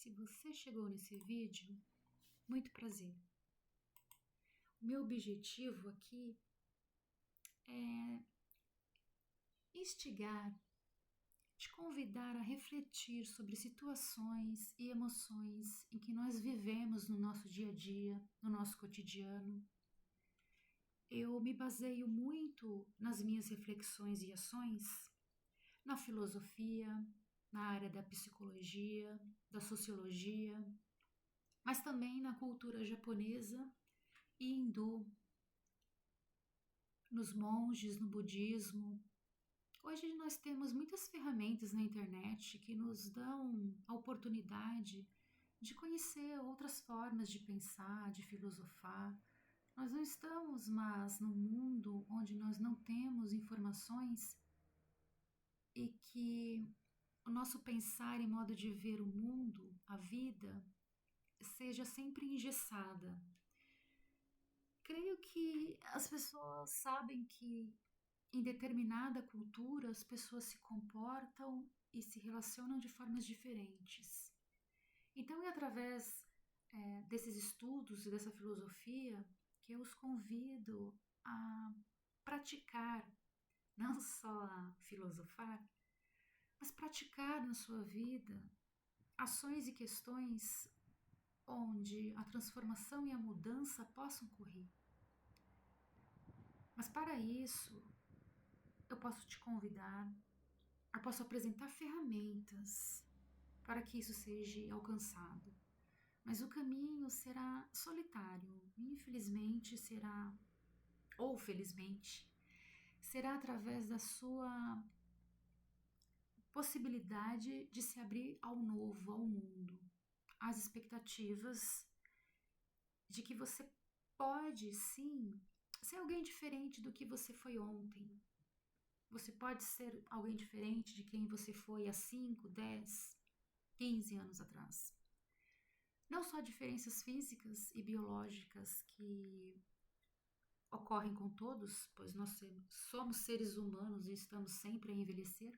Se você chegou nesse vídeo, muito prazer. O meu objetivo aqui é instigar, te convidar a refletir sobre situações e emoções em que nós vivemos no nosso dia a dia, no nosso cotidiano. Eu me baseio muito nas minhas reflexões e ações na filosofia, na área da psicologia, da sociologia, mas também na cultura japonesa e hindu, nos monges, no budismo. Hoje nós temos muitas ferramentas na internet que nos dão a oportunidade de conhecer outras formas de pensar, de filosofar. Nós não estamos mais num mundo onde nós não temos informações e que o nosso pensar e modo de ver o mundo, a vida, seja sempre engessada. Creio que as pessoas sabem que em determinada cultura as pessoas se comportam e se relacionam de formas diferentes. Então é através desses estudos e dessa filosofia que eu os convido a praticar, não só a filosofar, mas praticar na sua vida ações e questões onde a transformação e a mudança possam ocorrer. Mas para isso, eu posso te convidar, eu posso apresentar ferramentas para que isso seja alcançado. Mas o caminho será solitário, infelizmente será, ou felizmente, será através da sua possibilidade de se abrir ao novo, ao mundo, às expectativas de que você pode sim ser alguém diferente do que você foi ontem. Você pode ser alguém diferente de quem você foi há 5, 10, 15 anos atrás. Não só diferenças físicas e biológicas que ocorrem com todos, pois nós somos seres humanos e estamos sempre a envelhecer,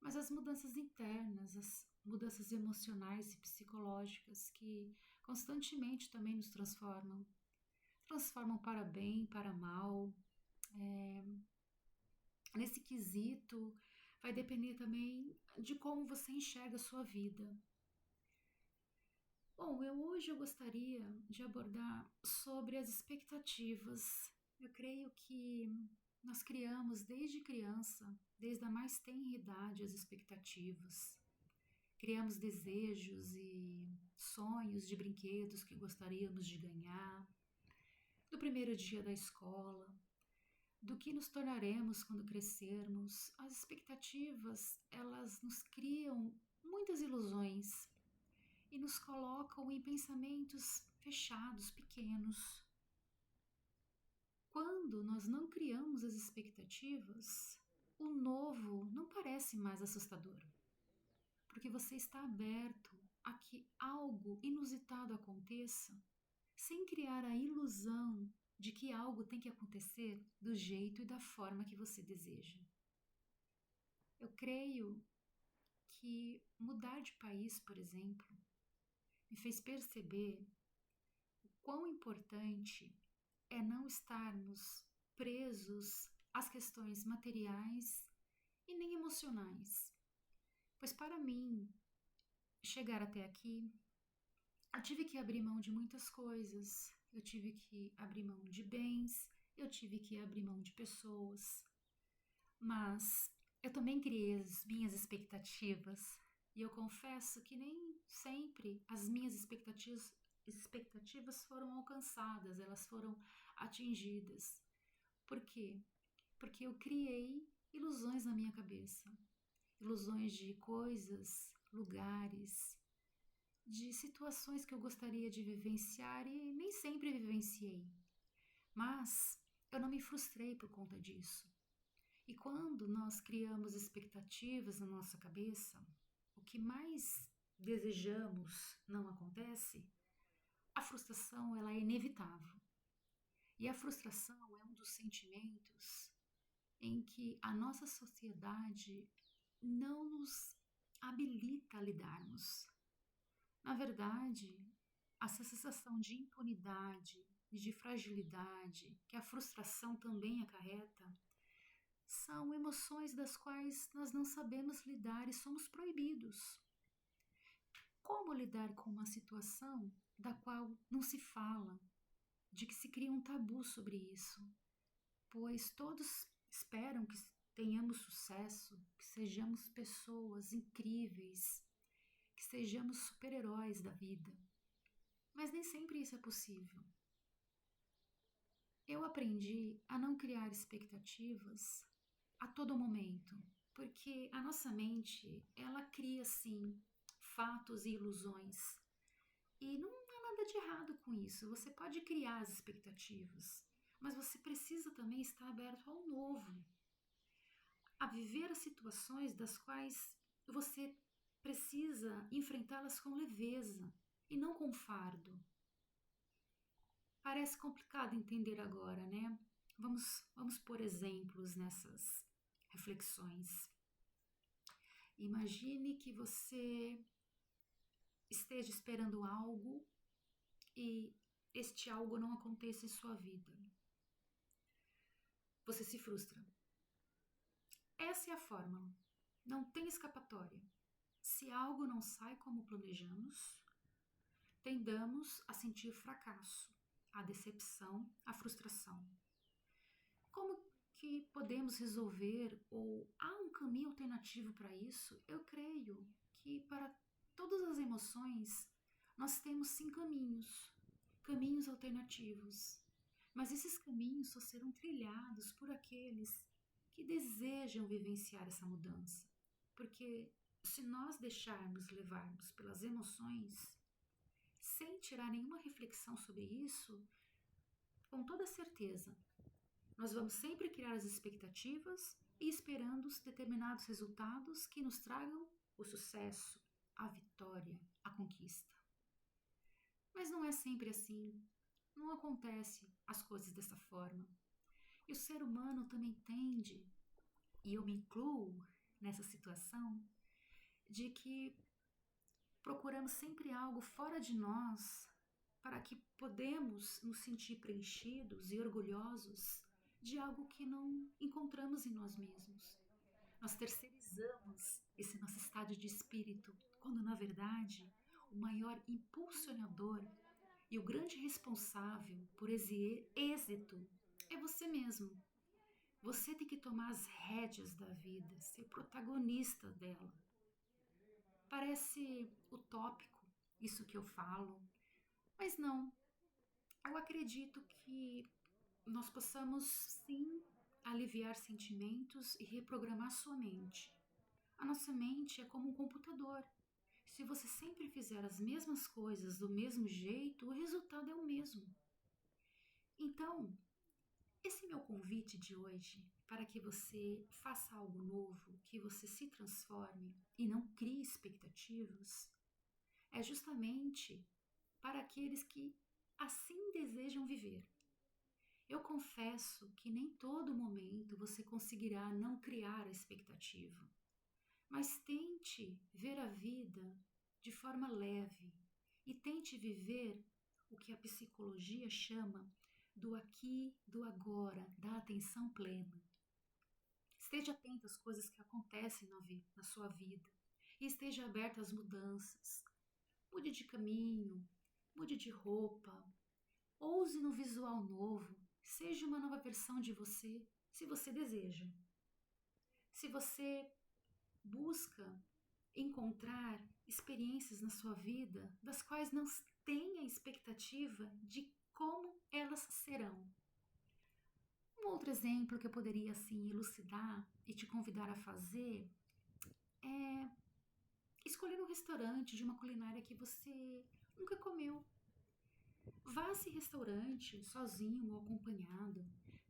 mas as mudanças internas, as mudanças emocionais e psicológicas que constantemente também nos transformam. Transformam para bem, para mal. Nesse quesito, vai depender também de como você enxerga a sua vida. Bom, hoje eu gostaria de abordar sobre as expectativas. Eu creio que nós criamos desde criança, desde a mais tenra idade, as expectativas. Criamos desejos e sonhos de brinquedos que gostaríamos de ganhar, do primeiro dia da escola, do que nos tornaremos quando crescermos. As expectativas, elas nos criam muitas ilusões e nos colocam em pensamentos fechados, pequenos. Quando nós não criamos as expectativas, o novo não parece mais assustador, porque você está aberto a que algo inusitado aconteça, sem criar a ilusão de que algo tem que acontecer do jeito e da forma que você deseja. Eu creio que mudar de país, por exemplo, me fez perceber o quão importante é não estarmos presos às questões materiais e nem emocionais. Pois para mim, chegar até aqui, eu tive que abrir mão de muitas coisas, eu tive que abrir mão de bens, eu tive que abrir mão de pessoas, mas eu também criei as minhas expectativas e eu confesso que nem sempre as minhas expectativas foram alcançadas, elas foram atingidas. Por quê? Porque eu criei ilusões na minha cabeça, ilusões de coisas, lugares, de situações que eu gostaria de vivenciar e nem sempre vivenciei. Mas eu não me frustrei por conta disso. E quando nós criamos expectativas na nossa cabeça, o que mais desejamos não acontece, a frustração ela é inevitável. E a frustração é um dos sentimentos em que a nossa sociedade não nos habilita a lidarmos. Na verdade, essa sensação de impunidade e de fragilidade que a frustração também acarreta são emoções das quais nós não sabemos lidar e somos proibidos. Como lidar com uma situação da qual não se fala, de que se cria um tabu sobre isso? Pois todos esperam que tenhamos sucesso, que sejamos pessoas incríveis, que sejamos super-heróis da vida. Mas nem sempre isso é possível. Eu aprendi a não criar expectativas a todo momento, porque a nossa mente, ela cria sim fatos e ilusões. E não há nada de errado com isso. Você pode criar as expectativas, mas você precisa também estar aberto ao novo, a viver as situações das quais você precisa enfrentá-las com leveza e não com fardo. Parece complicado entender agora, né? Vamos pôr exemplos nessas reflexões. Imagine que você esteja esperando algo e este algo não aconteça em sua vida. Você se frustra. Essa é a fórmula. Não tem escapatória. Se algo não sai como planejamos, tendamos a sentir fracasso, a decepção, a frustração. Como que podemos resolver ou há um caminho alternativo para isso? Eu creio que para todas as emoções nós temos sim caminhos alternativos. Mas esses caminhos só serão trilhados por aqueles que desejam vivenciar essa mudança. Porque se nós deixarmos levarmos pelas emoções, sem tirar nenhuma reflexão sobre isso, com toda certeza, nós vamos sempre criar as expectativas e esperando os determinados resultados que nos tragam o sucesso, a vitória, a conquista. Mas não é sempre assim. Não acontece as coisas dessa forma. E o ser humano também tende, e eu me incluo nessa situação, de que procuramos sempre algo fora de nós para que podemos nos sentir preenchidos e orgulhosos de algo que não encontramos em nós mesmos. Nós terceirizamos esse nosso estado de espírito, quando na verdade o maior impulsionador e o grande responsável por esse êxito é você mesmo. Você tem que tomar as rédeas da vida, ser protagonista dela. Parece utópico isso que eu falo, mas não. Eu acredito que nós possamos sim aliviar sentimentos e reprogramar sua mente. A nossa mente é como um computador. Se você sempre fizer as mesmas coisas do mesmo jeito, o resultado é o mesmo. Então, esse meu convite de hoje para que você faça algo novo, que você se transforme e não crie expectativas, é justamente para aqueles que assim desejam viver. Eu confesso que nem todo momento você conseguirá não criar a expectativa, mas tente ver a vida de forma leve e tente viver o que a psicologia chama do aqui, do agora, da atenção plena. Esteja atento às coisas que acontecem na sua vida e esteja aberto às mudanças. Mude de caminho, mude de roupa, ouse no visual novo, seja uma nova versão de você, se você deseja. Se você busca encontrar experiências na sua vida das quais não tenha expectativa de como elas serão. Um outro exemplo que eu poderia assim elucidar e te convidar a fazer é escolher um restaurante de uma culinária que você nunca comeu. Vá a esse restaurante sozinho ou acompanhado.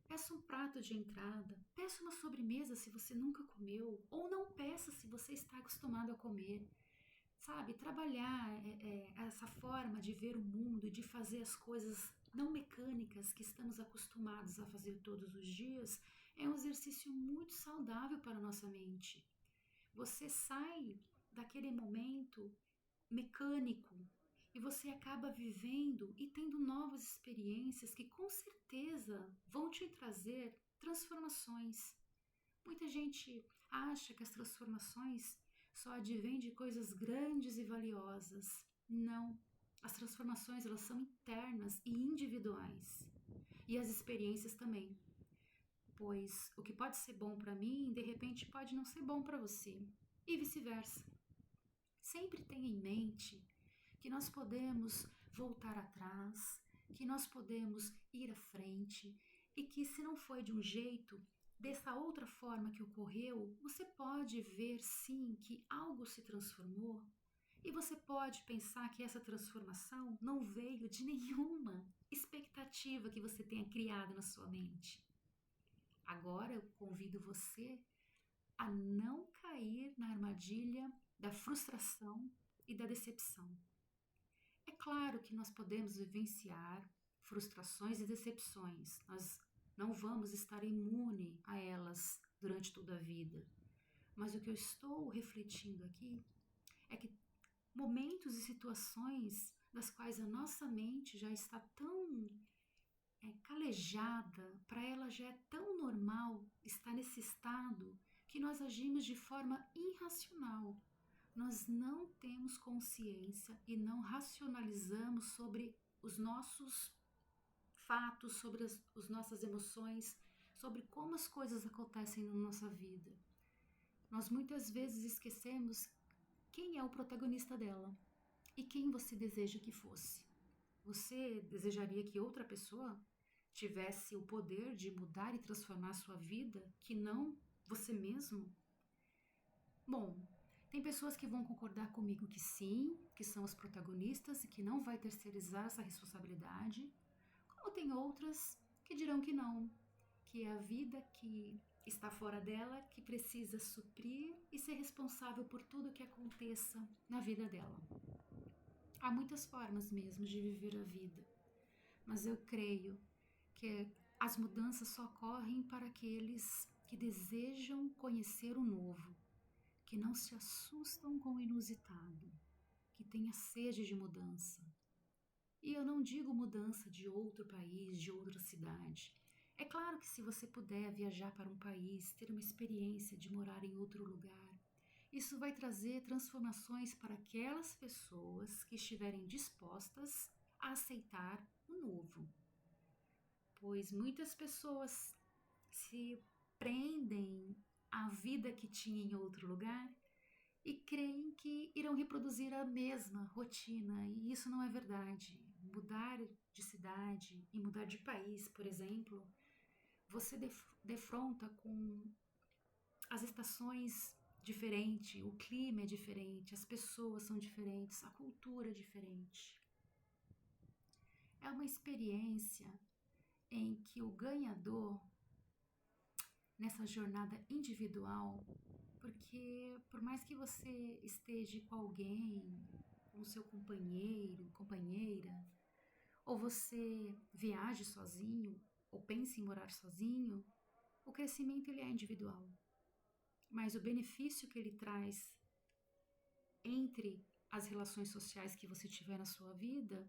Peça um prato de entrada, peça uma sobremesa se você nunca comeu, ou não peça se você está acostumado a comer. Sabe, trabalhar essa forma de ver o mundo e de fazer as coisas não mecânicas que estamos acostumados a fazer todos os dias é um exercício muito saudável para a nossa mente. Você sai daquele momento mecânico e você acaba vivendo e tendo novas experiências que com certeza vão te trazer transformações. Muita gente acha que as transformações só advêm de coisas grandes e valiosas. Não. As transformações elas são internas e individuais. E as experiências também. Pois o que pode ser bom para mim, de repente pode não ser bom para você. E vice-versa. Sempre tenha em mente que nós podemos voltar atrás, que nós podemos ir à frente e que se não foi de um jeito, dessa outra forma que ocorreu, você pode ver sim que algo se transformou e você pode pensar que essa transformação não veio de nenhuma expectativa que você tenha criado na sua mente. Agora eu convido você a não cair na armadilha da frustração e da decepção. É claro que nós podemos vivenciar frustrações e decepções. Nós não vamos estar imune a elas durante toda a vida. Mas o que eu estou refletindo aqui é que momentos e situações das quais a nossa mente já está tão calejada, para ela já é tão normal estar nesse estado que nós agimos de forma irracional. Nós não temos consciência e não racionalizamos sobre os nossos fatos, sobre as nossas emoções, sobre como as coisas acontecem na nossa vida. Nós muitas vezes esquecemos quem é o protagonista dela e quem você deseja que fosse. Você desejaria que outra pessoa tivesse o poder de mudar e transformar a sua vida, que não você mesmo? Bom, tem pessoas que vão concordar comigo que sim, que são os protagonistas e que não vai terceirizar essa responsabilidade, como tem outras que dirão que não, que é a vida que está fora dela que precisa suprir e ser responsável por tudo que aconteça na vida dela. Há muitas formas mesmo de viver a vida, mas eu creio que as mudanças só ocorrem para aqueles que desejam conhecer o novo, que não se assustam com o inusitado, que têm a sede de mudança. E eu não digo mudança de outro país, de outra cidade. É claro que se você puder viajar para um país, ter uma experiência de morar em outro lugar, isso vai trazer transformações para aquelas pessoas que estiverem dispostas a aceitar o novo. Pois muitas pessoas se prendem à vida que tinha em outro lugar e creem que irão reproduzir a mesma rotina, e isso não é verdade. Mudar de cidade e mudar de país, por exemplo, você defronta com as estações diferentes, o clima é diferente, as pessoas são diferentes, a cultura é diferente. É uma experiência em que o ganhador nessa jornada individual, porque por mais que você esteja com alguém, com seu companheiro, companheira, ou você viaje sozinho, ou pense em morar sozinho, o crescimento ele é individual. Mas o benefício que ele traz entre as relações sociais que você tiver na sua vida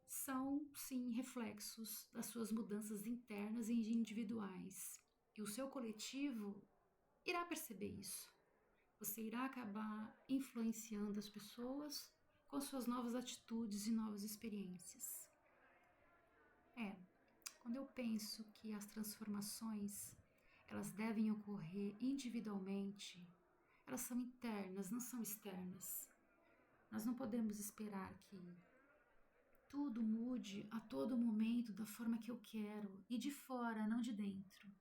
são, sim, reflexos das suas mudanças internas e individuais. E o seu coletivo irá perceber isso. Você irá acabar influenciando as pessoas com suas novas atitudes e novas experiências. Quando eu penso que as transformações elas devem ocorrer individualmente, elas são internas, não são externas. Nós não podemos esperar que tudo mude a todo momento da forma que eu quero e de fora, não de dentro.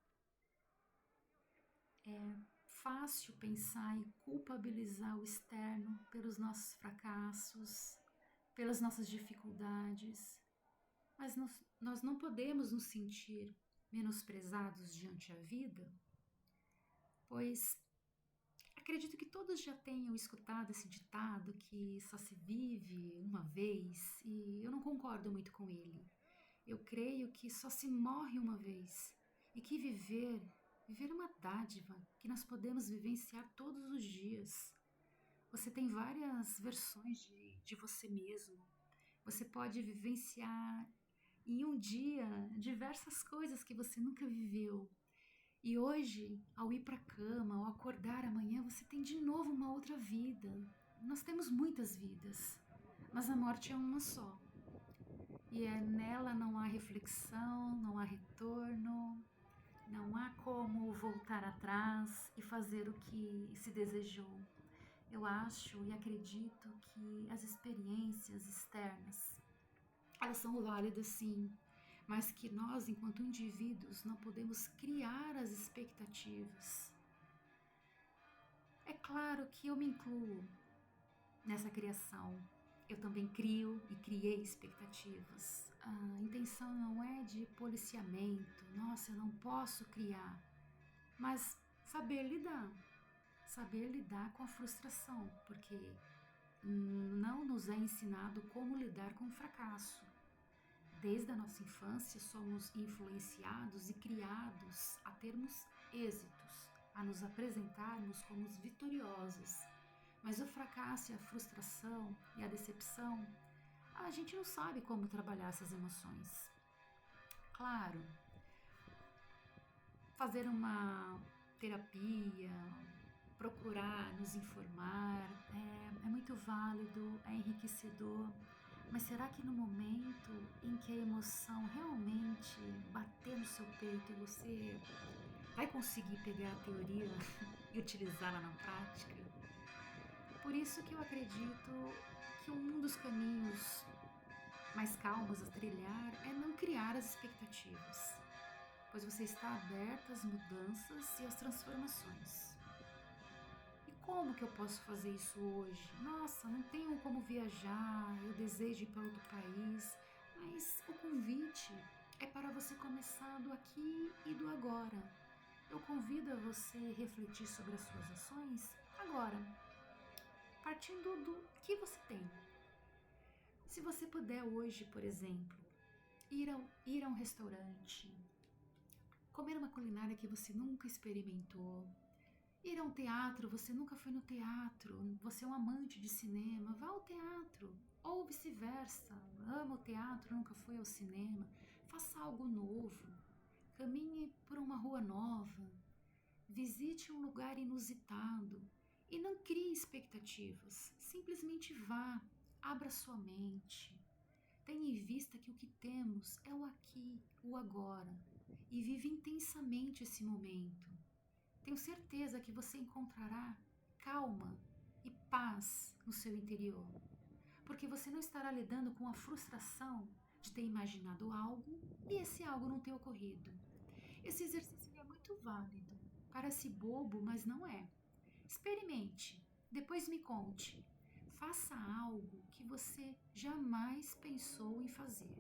É fácil pensar e culpabilizar o externo pelos nossos fracassos, pelas nossas dificuldades, mas nós não podemos nos sentir menosprezados diante a vida, pois acredito que todos já tenham escutado esse ditado que só se vive uma vez, e eu não concordo muito com ele. Eu creio que só se morre uma vez e que viver é uma dádiva que nós podemos vivenciar todos os dias. Você tem várias versões de você mesmo. Você pode vivenciar em um dia diversas coisas que você nunca viveu. E hoje, ao ir para a cama, ao acordar amanhã, você tem de novo uma outra vida. Nós temos muitas vidas, mas a morte é uma só. E nela não há reflexão, não há retorno, não há como voltar atrás e fazer o que se desejou. Eu acho e acredito que as experiências externas, elas são válidas sim, mas que nós, enquanto indivíduos, não podemos criar as expectativas. É claro que eu me incluo nessa criação. Eu também crio e criei expectativas. A intenção não é de policiamento, nossa, eu não posso criar, mas saber lidar com a frustração, porque não nos é ensinado como lidar com o fracasso. Desde a nossa infância somos influenciados e criados a termos êxitos, a nos apresentarmos como os vitoriosos. Mas o fracasso e a frustração e a decepção, a gente não sabe como trabalhar essas emoções. Claro, fazer uma terapia, procurar nos informar é muito válido, é enriquecedor, mas será que no momento em que a emoção realmente bater no seu peito e você vai conseguir pegar a teoria e utilizá-la na prática? Por isso que eu acredito que um dos caminhos mais calmos a trilhar é não criar as expectativas, pois você está aberta às mudanças e às transformações. E como que eu posso fazer isso hoje? Nossa, não tenho como viajar, eu desejo ir para outro país, mas o convite é para você começar do aqui e do agora. Eu convido a você refletir sobre as suas ações agora, partindo do que você tem. Se você puder hoje, por exemplo, ir a um restaurante, comer uma culinária que você nunca experimentou, ir a um teatro, você nunca foi no teatro, você é um amante de cinema, vá ao teatro, ou vice-versa, ama o teatro, nunca foi ao cinema, faça algo novo, caminhe por uma rua nova, visite um lugar inusitado e não crie expectativas, simplesmente vá, abra sua mente. Tenha em vista que o que temos é o aqui, o agora, e vive intensamente esse momento. Tenho certeza que você encontrará calma e paz no seu interior, porque você não estará lidando com a frustração de ter imaginado algo e esse algo não ter ocorrido. Esse exercício é muito válido. Parece bobo, mas não é. Experimente, depois me conte. Faça algo que você jamais pensou em fazer.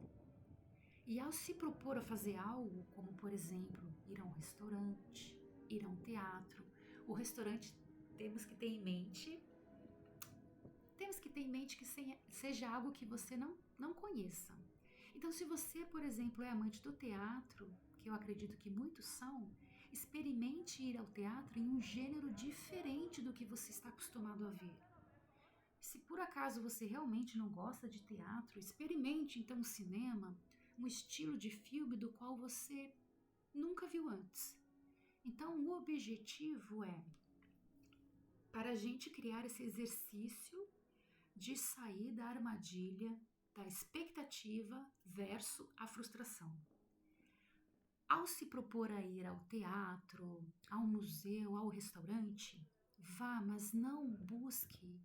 E ao se propor a fazer algo, como por exemplo, ir a um restaurante, ir a um teatro, o restaurante temos que ter em mente, que seja algo que você não conheça. Então, se você, por exemplo, é amante do teatro, que eu acredito que muitos são, experimente ir ao teatro em um gênero diferente do que você está acostumado a ver. Se por acaso você realmente não gosta de teatro, experimente então o cinema, um estilo de filme do qual você nunca viu antes. Então, o objetivo é para a gente criar esse exercício de sair da armadilha da expectativa versus a frustração. Ao se propor a ir ao teatro, ao museu, ao restaurante, vá, mas não busque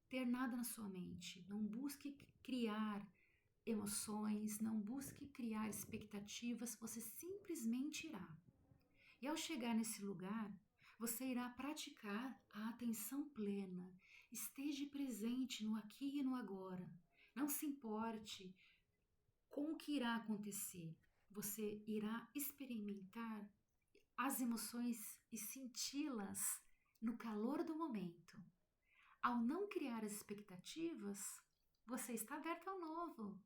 ter nada na sua mente, não busque criar emoções, não busque criar expectativas, você simplesmente irá. E ao chegar nesse lugar, você irá praticar a atenção plena. Esteja presente no aqui e no agora. Não se importe com o que irá acontecer. Você irá experimentar as emoções e senti-las no calor do momento. Ao não criar as expectativas, você está aberto ao novo,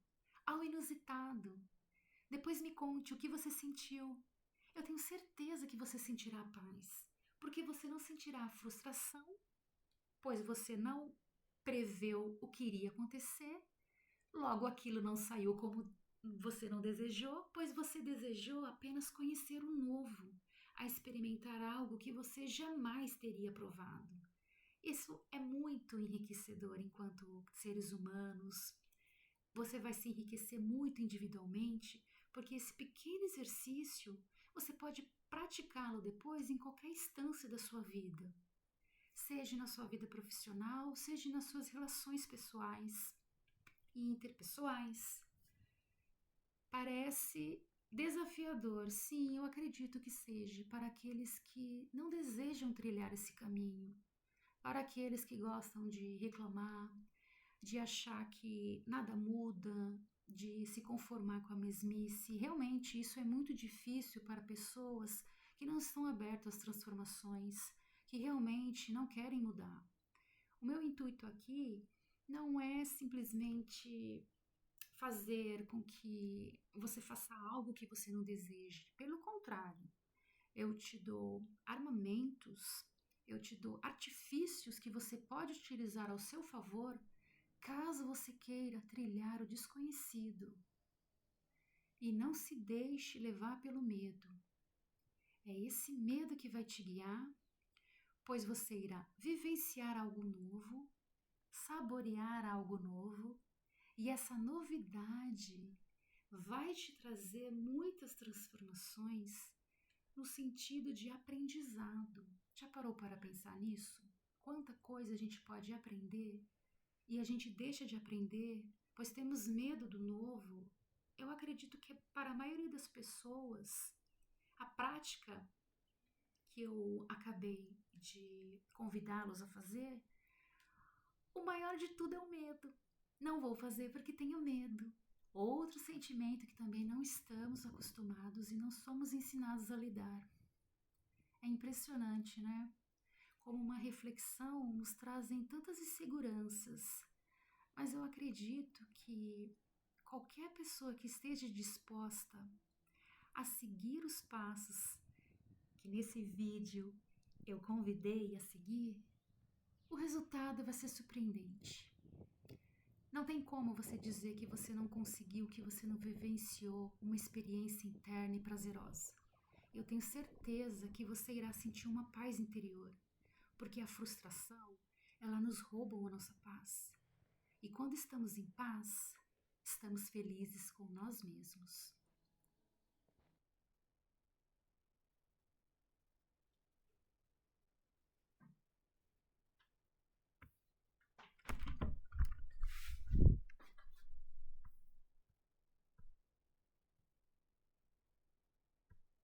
ao inusitado. Depois me conte o que você sentiu. Eu tenho certeza que você sentirá paz, porque você não sentirá frustração pois você não preveu o que iria acontecer, logo aquilo não saiu como você não desejou, pois você desejou apenas conhecer o novo, a experimentar algo que você jamais teria provado. Isso é muito enriquecedor enquanto seres humanos. Você vai se enriquecer muito individualmente, porque esse pequeno exercício você pode praticá-lo depois em qualquer instância da sua vida, seja na sua vida profissional, seja nas suas relações pessoais e interpessoais. Parece desafiador, sim, eu acredito que seja, para aqueles que não desejam trilhar esse caminho, para aqueles que gostam de reclamar, de achar que nada muda, de se conformar com a mesmice. Realmente isso é muito difícil para pessoas que não estão abertas às transformações, que realmente não querem mudar. O meu intuito aqui não é simplesmente fazer com que você faça algo que você não deseje. Pelo contrário, eu te dou armamentos, eu te dou artifícios que você pode utilizar ao seu favor caso você queira trilhar o desconhecido. E não se deixe levar pelo medo. É esse medo que vai te guiar, pois você irá vivenciar algo novo, saborear algo novo, e essa novidade vai te trazer muitas transformações no sentido de aprendizado. Já parou para pensar nisso? Quanta coisa a gente pode aprender e a gente deixa de aprender, pois temos medo do novo. Eu acredito que para a maioria das pessoas, a prática que eu acabei de convidá-los a fazer, o maior de tudo é o medo. Não vou fazer porque tenho medo. Outro sentimento que também não estamos acostumados e não somos ensinados a lidar. É impressionante, né? Como uma reflexão nos trazem tantas inseguranças. Mas eu acredito que qualquer pessoa que esteja disposta a seguir os passos que nesse vídeo eu convidei a seguir, o resultado vai ser surpreendente. Não tem como você dizer que você não conseguiu, que você não vivenciou uma experiência interna e prazerosa. Eu tenho certeza que você irá sentir uma paz interior, porque a frustração, ela nos rouba a nossa paz. E quando estamos em paz, estamos felizes com nós mesmos.